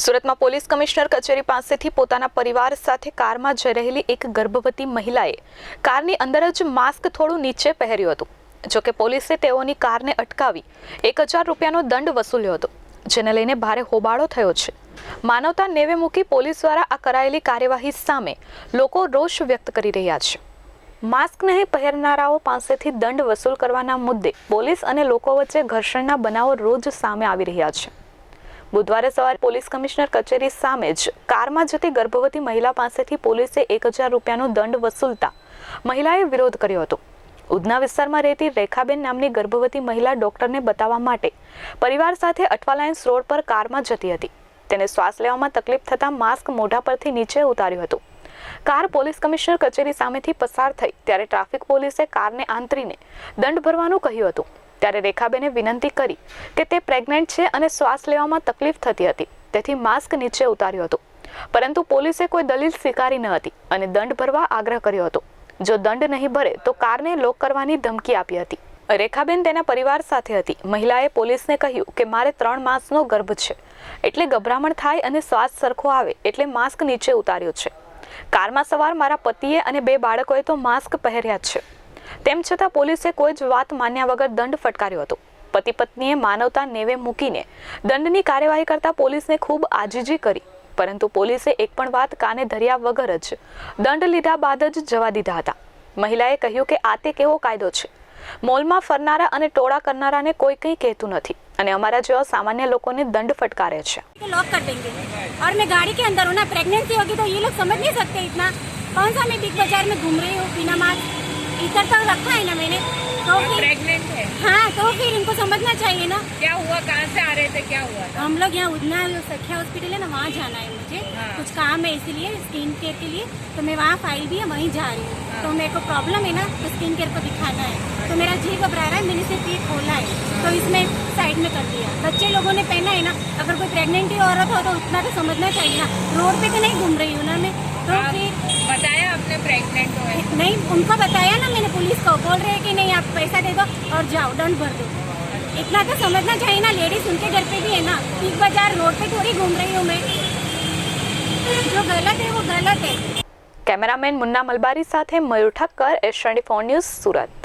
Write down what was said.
સુરતમાં police commissioner કચેરી પાસેથી પોતાના પરિવાર સાથે કારમાં જઈ રહેલી એક ગર્ભવતી મહિલાએ કારની અંદર જ માસ્ક થોડું નીચે પહેર્યું હતું. જોકે પોલીસે તેઓની કારને અટકાવી 1000 રૂપિયાનો દંડ વસૂલ્યો હતો, જેને લઈને ભારે હોબાળો થયો છે. માનવતા નેવે મૂકી પોલીસ દ્વારા આ કરાયેલી કાર્યવાહી સામે લોકો રોષ વ્યક્ત કરી રહ્યા છે. માસ્ક નહીં પહેરનારાઓ પાસેથી દંડ વસૂલ કરવાના મુદ્દે પોલીસ અને લોકો વચ્ચે ઘર્ષણના બનાવો રોજ સામે આવી રહ્યા છે. બુધવારે સવારે પોલીસ કમિશનર કચેરી સામે જ કારમાં જતી ગર્ભવતી મહિલા પાસેથી પોલીસે 1000 રૂપિયાનો દંડ વસૂલતા મહિલાએ વિરોધ કર્યો હતો. ઉધના વિસ્તારમાં રહેતી રેખાબેન નામની ગર્ભવતી મહિલા ડોક્ટરને બતાવવા માટે પરિવાર સાથે અઠવાલાઇન્સ રોડ પર કારમાં જતી હતી. તેને શ્વાસ લેવામાં તકલીફ થતાં માસ્ક મોઢા પરથી નીચે ઉતાર્યું હતું. કાર પોલીસ કમિશનર કચેરી સામેથી પસાર થઈ ત્યારે ટ્રાફિક પોલીસે કારને આંતરીને દંડ ભરવાનું કહ્યું હતું. ત્યારે રેખાબેને વિનંતી કરી કે તે પ્રેગ્નન્ટ છે અને શ્વાસ લેવામાં તકલીફ થતી હતી, તેથી માસ્ક નીચે ઉતાર્યું હતું. પરંતુ પોલીસે કોઈ દલીલ સ્વીકારી ન હતી અને દંડ ભરવા આગ્રહ કર્યો હતો. જો દંડ નહીં ભરે તો કારને લોક કરવાની ધમકી આપી હતી. રેખાબેન તેના પરિવાર સાથે હતી. મહિલાએ પોલીસને કહ્યું કે મારે 3 માસનો ગર્ભ છે, એટલે ગભરામણ થાય અને શ્વાસ સરખો આવે એટલે માસ્ક નીચે ઉતાર્યો છે. કારમાં સવાર મારા પતિએ અને 2 બાળકોએ તો માસ્ક પહેર્યા છે. તેમ છતાં પોલીસે કોઈ જ વાત માન્યા વગર દંડ ફટકાર્યો હતો. પતિ પત્નીએ માનવતા નેવે મૂકીને દંડની કાર્યવાહી કરતા પોલીસને ખૂબ આજીજી કરી, પરંતુ પોલીસે એક પણ વાત કાને ધર્યા વગર જ દંડ લીધા બાદ જ જવા દીધા હતા. મહિલાએ કહ્યું કે આ તે કેવો કાયદો છે? મોલમાં ફરનારા અને ટોળા કરનારાને કોઈ કંઈ કહેતું નથી અને અમારા જેવા સામાન્ય લોકોને દંડ ફટકારે છે. लॉक कर देंगे और मैं गाड़ी के अंदर हूँ ना, प्रेगनेंसी होगी तो ये लोग समझ नहीं सकते इतना. कौन सा मैं बिग बाजार में घूम रही हूँ बिना मास्क, इधर तक रखा है ना मैंने, तो प्रेग्नेंट है? हाँ, तो फिर इनको समझना चाहिए ना. क्या हुआ, कहाँ से आ रहे थे, क्या हुआ था? हम लोग यहाँ उधना सखिया हॉस्पिटल है ना, वहाँ जाना है मुझे. हाँ. कुछ काम है इसीलिए स्किन केयर के लिए, तो मैं वहाँ फाइल भी है वहीं जा रही हूँ. तो मेरे को प्रॉब्लम है ना, तो स्किन केयर को दिखाना है. तो मेरा जी घबरा रहा है, मैंने सिर्फ ये खोला है तो इसमें साइड में कर दिया. बच्चे लोगों ने पहना है ना, अगर कोई प्रेग्नेंट औरत हो तो उतना तो समझना चाहिए ना. रोड पे तो नहीं घूम रही हूँ ना मैं, तो फिर बताया आपने प्रेग्नेंट हो? नहीं, उनको बताया ना मैंने, पुलिस को. बोल रहे हैं कि नहीं आप पैसा दे दो और जाओ, दंड भर दो. इतना तो समझना चाहिए ना. लेडीज उनके घर पे भी है ना, बिग बाजार रोड पे थोड़ी घूम रही हूँ मैं. जो गलत है वो गलत है. કેમેરામેન મુન્ના મલબારી સાથે મયુર ઠક્કર, S24 ન્યૂઝ, સુરત.